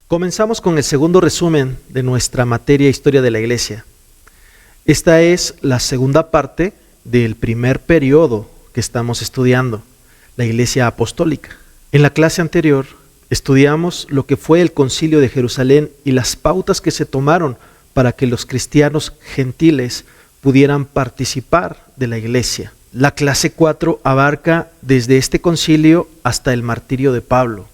Comenzamos con el segundo resumen de nuestra materia Historia de la Iglesia. Esta es la segunda parte del primer periodo que estamos estudiando, la Iglesia Apostólica. En la clase anterior estudiamos lo que fue el Concilio de Jerusalén y las pautas que se tomaron para que los cristianos gentiles pudieran participar de la Iglesia. La clase 4 abarca desde este concilio hasta el martirio de Pablo.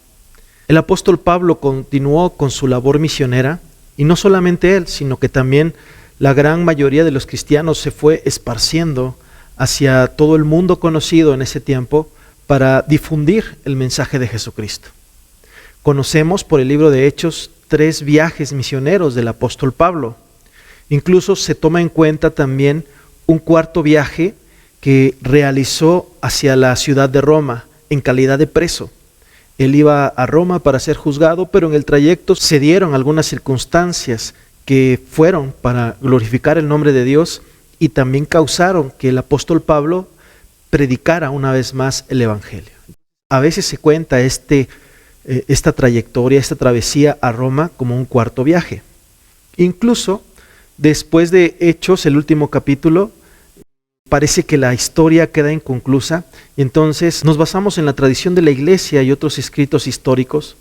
El apóstol Pablo continuó con su labor misionera, y no solamente él, sino que también la gran mayoría de los cristianos se fue esparciendo hacia todo el mundo conocido en ese tiempo para difundir el mensaje de Jesucristo. Conocemos por el libro de Hechos 3 viajes misioneros del apóstol Pablo. Incluso se toma en cuenta también un cuarto viaje que realizó hacia la ciudad de Roma en calidad de preso. Él iba a Roma para ser juzgado, pero en el trayecto se dieron algunas circunstancias que fueron para glorificar el nombre de Dios y también causaron que el apóstol Pablo predicara una vez más el Evangelio. A veces se cuenta esta trayectoria, esta travesía a Roma como un cuarto viaje. Incluso después de Hechos, el último capítulo, parece que la historia queda inconclusa, y entonces nos basamos en la tradición de la Iglesia y otros escritos históricos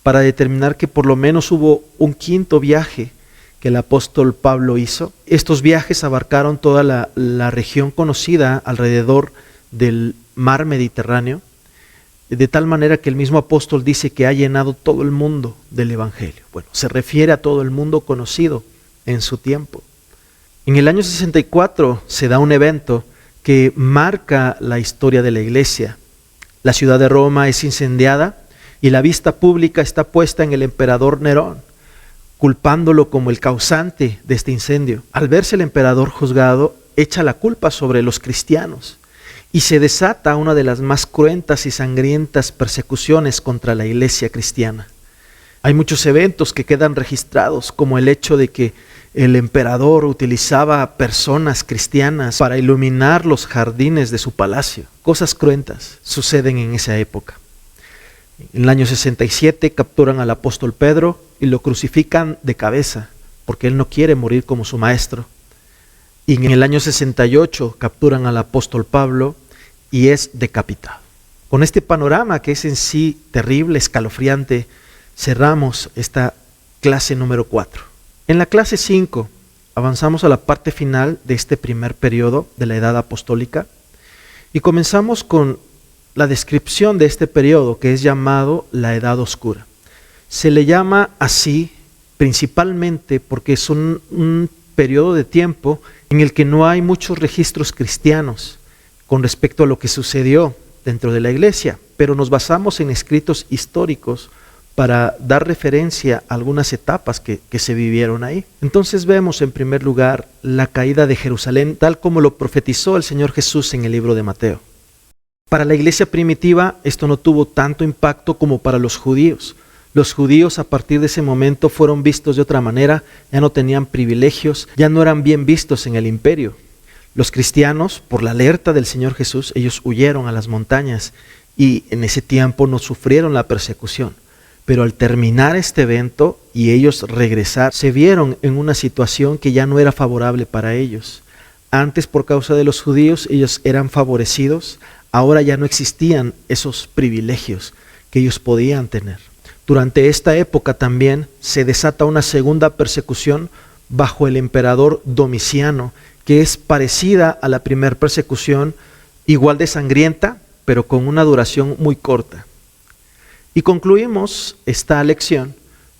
para determinar que por lo menos hubo un quinto viaje que el apóstol Pablo hizo. Estos viajes abarcaron toda la región conocida alrededor del mar Mediterráneo, de tal manera que el mismo apóstol dice que ha llenado todo el mundo del Evangelio. Bueno, se refiere a todo el mundo conocido en su tiempo. En el año 64 se da un evento que marca la historia de la Iglesia. La ciudad de Roma es incendiada y la vista pública está puesta en el emperador Nerón, culpándolo como el causante de este incendio. Al verse el emperador juzgado, echa la culpa sobre los cristianos y se desata una de las más cruentas y sangrientas persecuciones contra la Iglesia cristiana. Hay muchos eventos que quedan registrados, como el hecho de que el emperador utilizaba personas cristianas para iluminar los jardines de su palacio. Cosas cruentas suceden en esa época. En el año 67 capturan al apóstol Pedro y lo crucifican de cabeza, porque él no quiere morir como su maestro. Y en el año 68 capturan al apóstol Pablo y es decapitado. Con este panorama, que es en sí terrible, escalofriante, cerramos esta clase número 4. En la clase 5 avanzamos a la parte final de este primer periodo de la edad apostólica y comenzamos con la descripción de este periodo, que es llamado la Edad Oscura. Se le llama así principalmente porque es un periodo de tiempo en el que no hay muchos registros cristianos con respecto a lo que sucedió dentro de la iglesia, pero nos basamos en escritos históricos para dar referencia a algunas etapas que se vivieron ahí. Entonces vemos en primer lugar la caída de Jerusalén, tal como lo profetizó el Señor Jesús en el libro de Mateo. Para la iglesia primitiva esto no tuvo tanto impacto como para los judíos. Los judíos a partir de ese momento fueron vistos de otra manera, ya no tenían privilegios, ya no eran bien vistos en el imperio. Los cristianos, por la alerta del Señor Jesús, ellos huyeron a las montañas y en ese tiempo no sufrieron la persecución. Pero al terminar este evento y ellos regresar, se vieron en una situación que ya no era favorable para ellos. Antes, por causa de los judíos, ellos eran favorecidos. Ahora ya no existían esos privilegios que ellos podían tener. Durante esta época también se desata una segunda persecución bajo el emperador Domiciano, que es parecida a la primera persecución, igual de sangrienta, pero con una duración muy corta. Y concluimos esta lección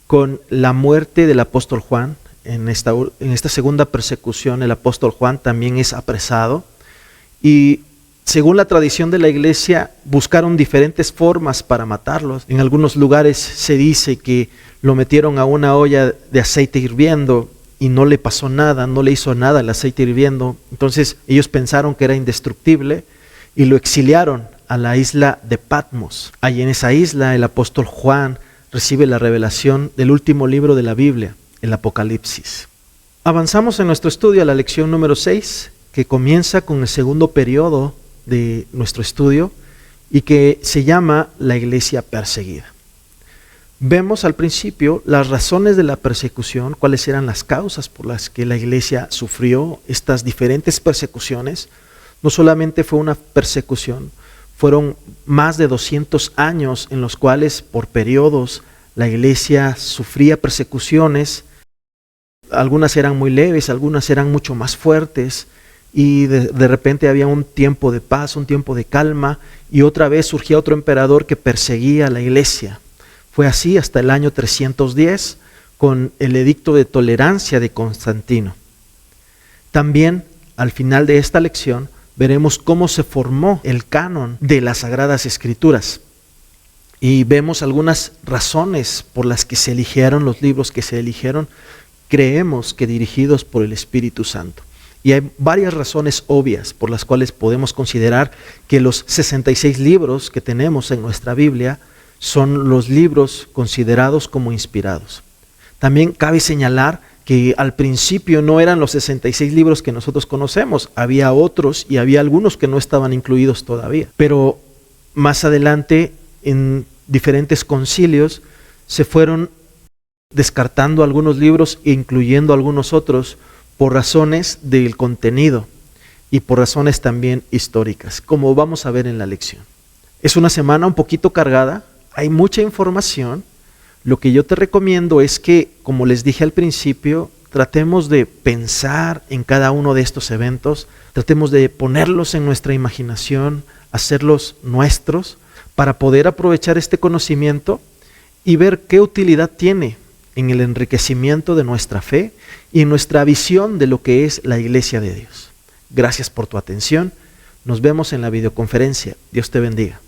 con la muerte del apóstol Juan. En esta segunda persecución el apóstol Juan también es apresado y según la tradición de la iglesia buscaron diferentes formas para matarlos. En algunos lugares se dice que lo metieron a una olla de aceite hirviendo y no le pasó nada, no le hizo nada el aceite hirviendo. Entonces ellos pensaron que era indestructible y lo exiliaron a la isla de Patmos. Allí en esa isla el apóstol Juan recibe la revelación del último libro de la Biblia, el Apocalipsis. Avanzamos en nuestro estudio a la lección número 6, que comienza con el segundo periodo de nuestro estudio y que se llama la iglesia perseguida. Vemos al principio las razones de la persecución, cuáles eran las causas por las que la iglesia sufrió estas diferentes persecuciones. No solamente fue una persecución, fueron más de 200 años en los cuales por periodos la iglesia sufría persecuciones. Algunas eran muy leves, algunas eran mucho más fuertes, y de repente había un tiempo de paz, un tiempo de calma, y otra vez surgía otro emperador que perseguía a la iglesia. Fue así hasta el año 310 con el edicto de tolerancia de Constantino. También al final de esta lección veremos cómo se formó el canon de las Sagradas Escrituras. Y vemos algunas razones por las que se eligieron los libros que se eligieron, creemos que dirigidos por el Espíritu Santo. Y hay varias razones obvias por las cuales podemos considerar que los 66 libros que tenemos en nuestra Biblia son los libros considerados como inspirados. También cabe señalar que al principio no eran los 66 libros que nosotros conocemos, había otros y había algunos que no estaban incluidos todavía. Pero más adelante, en diferentes concilios, se fueron descartando algunos libros e incluyendo algunos otros por razones del contenido y por razones también históricas, como vamos a ver en la lección. Es una semana un poquito cargada, hay mucha información. Lo que yo te recomiendo es que, como les dije al principio, tratemos de pensar en cada uno de estos eventos, tratemos de ponerlos en nuestra imaginación, hacerlos nuestros, para poder aprovechar este conocimiento y ver qué utilidad tiene en el enriquecimiento de nuestra fe y en nuestra visión de lo que es la Iglesia de Dios. Gracias por tu atención. Nos vemos en la videoconferencia. Dios te bendiga.